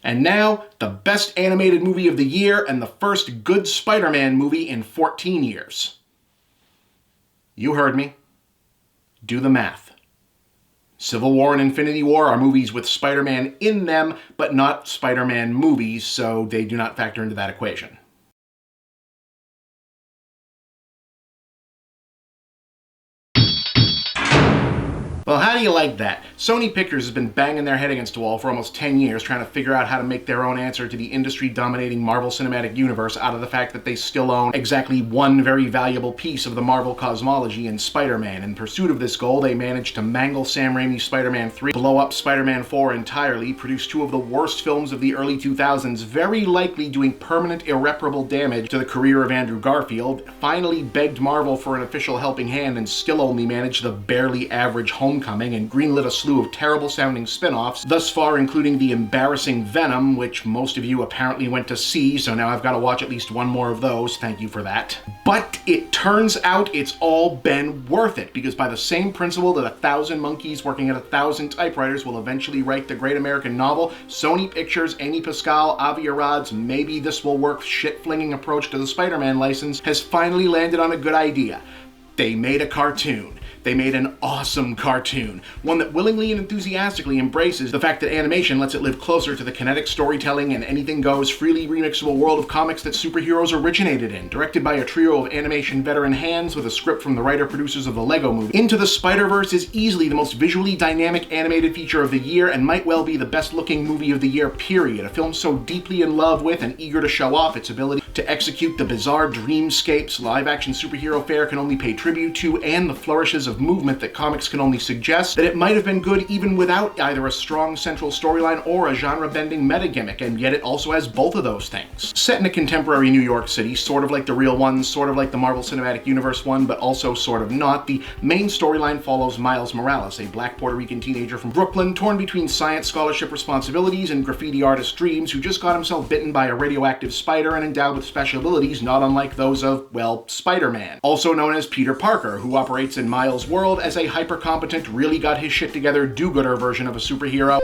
And now, the best animated movie of the year and the first good Spider-Man movie in 14 years. You heard me. Do the math. Civil War and Infinity War are movies with Spider-Man in them, but not Spider-Man movies, so they do not factor into that equation. Well, how do you like that? Sony Pictures has been banging their head against a wall for almost 10 years trying to figure out how to make their own answer to the industry-dominating Marvel Cinematic Universe out of the fact that they still own exactly one very valuable piece of the Marvel cosmology in Spider-Man. In pursuit of this goal, they managed to mangle Sam Raimi's Spider-Man 3, blow up Spider-Man 4 entirely, produce two of the worst films of the early 2000s, very likely doing permanent irreparable damage to the career of Andrew Garfield, finally begged Marvel for an official helping hand and still only managed the barely average Homecoming, and greenlit a slew of terrible-sounding spin-offs, thus far including the embarrassing Venom, which most of you apparently went to see, so now I've got to watch at least one more of those. Thank you for that. But it turns out it's all been worth it, because by the same principle that 1,000 monkeys working at 1,000 typewriters will eventually write the great American novel, Sony Pictures' Amy Pascal, Avi Arad's maybe this will work shit-flinging approach to the Spider-Man license has finally landed on a good idea. They made a cartoon. They made an awesome cartoon, one that willingly and enthusiastically embraces the fact that animation lets it live closer to the kinetic storytelling and anything-goes, freely remixable world of comics that superheroes originated in. Directed by a trio of animation veteran hands with a script from the writer-producers of the Lego Movie, Into the Spider-Verse is easily the most visually dynamic animated feature of the year and might well be the best-looking movie of the year, period. A film so deeply in love with and eager to show off its ability to execute the bizarre dreamscapes live-action superhero fare can only pay tribute to, and the flourishes of movement that comics can only suggest, that it might have been good even without either a strong central storyline or a genre-bending meta-gimmick, and yet it also has both of those things. Set in a contemporary New York City, sort of like the real one, sort of like the Marvel Cinematic Universe one, but also sort of not, the main storyline follows Miles Morales, a black Puerto Rican teenager from Brooklyn, torn between science scholarship responsibilities and graffiti artist dreams, who just got himself bitten by a radioactive spider and endowed with special abilities not unlike those of, well, Spider-Man. Also known as Peter Parker, who operates in Miles' world as a hyper-competent, really got his shit together do-gooder version of a superhero,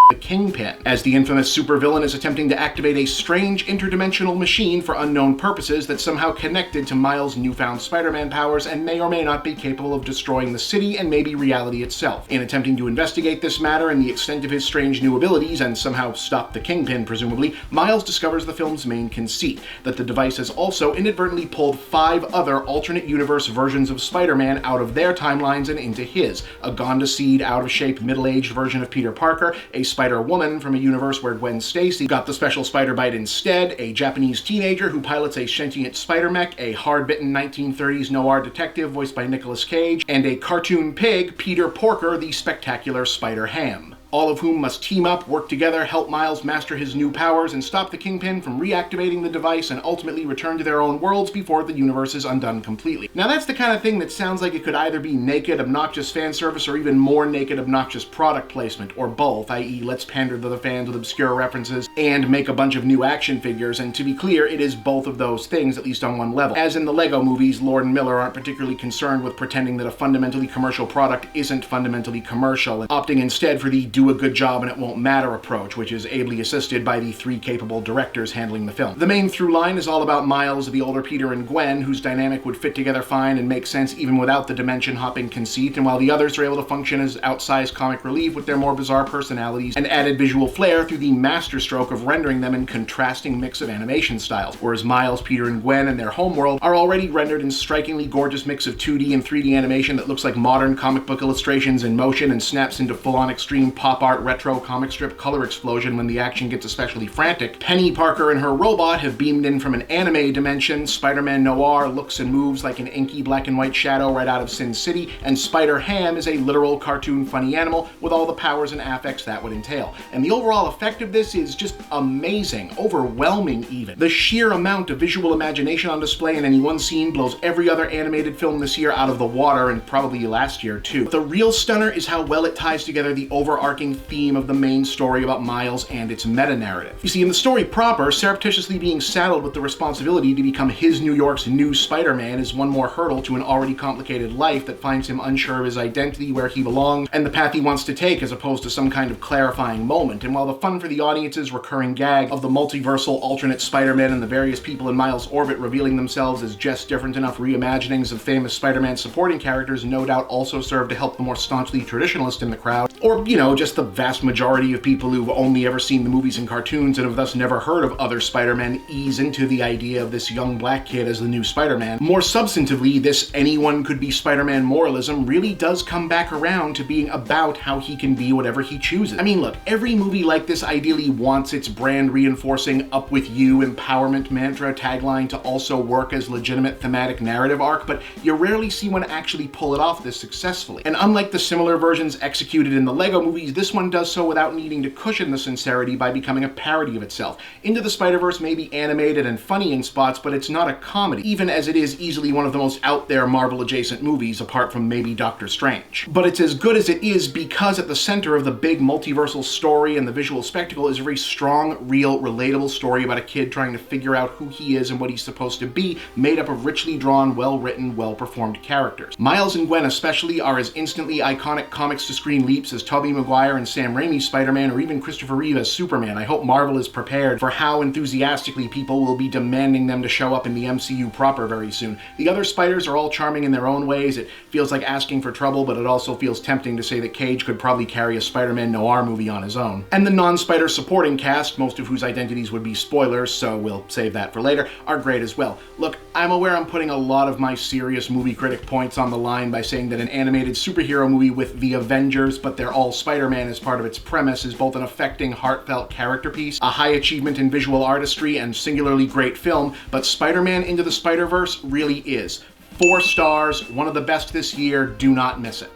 the Kingpin, as the infamous supervillain is attempting to activate a strange interdimensional machine for unknown purposes that's somehow connected to Miles' newfound Spider-Man powers and may or may not be capable of destroying the city and maybe reality itself. In attempting to investigate this matter and the extent of his strange new abilities and somehow stop the Kingpin, presumably, Miles discovers the film's main conceit, that the device has also inadvertently pulled 5 other alternate universe versions of Spider-Man out of their timelines and into his, a gone-to-seed, out-of-shape, middle-aged version of Peter Parker, a Spider-Woman from a universe where Gwen Stacy got the special spider bite instead, a Japanese teenager who pilots a sentient spider-mech, a hard-bitten 1930s noir detective voiced by Nicolas Cage, and a cartoon pig, Peter Porker, the spectacular Spider-Ham. All of whom must team up, work together, help Miles master his new powers, and stop the Kingpin from reactivating the device and ultimately return to their own worlds before the universe is undone completely. Now that's the kind of thing that sounds like it could either be naked, obnoxious fan service or even more naked, obnoxious product placement, or both, i.e. let's pander to the fans with obscure references and make a bunch of new action figures, and to be clear, it is both of those things, at least on one level. As in the Lego movies, Lord and Miller aren't particularly concerned with pretending that a fundamentally commercial product isn't fundamentally commercial, and opting instead for the do a good job and it won't matter approach, which is ably assisted by the 3 capable directors handling the film. The main through line is all about Miles, the older Peter, and Gwen, whose dynamic would fit together fine and make sense even without the dimension-hopping conceit, and while the others are able to function as outsized comic relief with their more bizarre personalities and added visual flair through the masterstroke of rendering them in contrasting mix of animation styles, whereas Miles, Peter, and Gwen and their homeworld are already rendered in strikingly gorgeous mix of 2D and 3D animation that looks like modern comic book illustrations in motion and snaps into full-on extreme pop art retro comic strip color explosion when the action gets especially frantic. Penny Parker and her robot have beamed in from an anime dimension. Spider-Man Noir looks and moves like an inky black and white shadow right out of Sin City, and Spider-Ham is a literal cartoon funny animal with all the powers and affects that would entail. And the overall effect of this is just amazing, overwhelming even. The sheer amount of visual imagination on display in any one scene blows every other animated film this year out of the water, and probably last year too. The real stunner is how well it ties together the overarching overarching theme of the main story about Miles and its meta-narrative. You see, in the story proper, surreptitiously being saddled with the responsibility to become his New York's new Spider-Man is one more hurdle to an already complicated life that finds him unsure of his identity, where he belongs, and the path he wants to take, as opposed to some kind of clarifying moment. And while the fun for the audience's recurring gag of the multiversal alternate Spider-Man and the various people in Miles' orbit revealing themselves as just different enough reimaginings of famous Spider-Man supporting characters no doubt also serve to help the more staunchly traditionalist in the crowd, or, you know, just the vast majority of people who've only ever seen the movies and cartoons and have thus never heard of other Spider-Men ease into the idea of this young black kid as the new Spider-Man. More substantively, this anyone could be Spider-Man moralism really does come back around to being about how he can be whatever he chooses. I mean, look, every movie like this ideally wants its brand reinforcing up with you empowerment mantra tagline to also work as legitimate thematic narrative arc, but you rarely see one actually pull it off this successfully. And unlike the similar versions executed in the Lego movies, this one does so without needing to cushion the sincerity by becoming a parody of itself. Into the Spider-Verse may be animated and funny in spots, but it's not a comedy, even as it is easily one of the most out there Marvel-adjacent movies, apart from maybe Doctor Strange. But it's as good as it is because at the center of the big multiversal story and the visual spectacle is a very strong, real, relatable story about a kid trying to figure out who he is and what he's supposed to be, made up of richly drawn, well-written, well-performed characters. Miles and Gwen especially are as instantly iconic comics-to-screen leaps as Tobey Maguire and Sam Raimi's Spider-Man, or even Christopher Reeve as Superman. I hope Marvel is prepared for how enthusiastically people will be demanding them to show up in the MCU proper very soon. The other Spiders are all charming in their own ways. It feels like asking for trouble, but it also feels tempting to say that Cage could probably carry a Spider-Man noir movie on his own. And the non-Spider supporting cast, most of whose identities would be spoilers, so we'll save that for later, are great as well. Look, I'm aware I'm putting a lot of my serious movie critic points on the line by saying that an animated superhero movie with the Avengers, but they're all Spider-Man as part of its premise, is both an affecting, heartfelt character piece, a high achievement in visual artistry, and singularly great film, but Spider-Man Into the Spider-Verse really is. 4 stars, one of the best this year, do not miss it.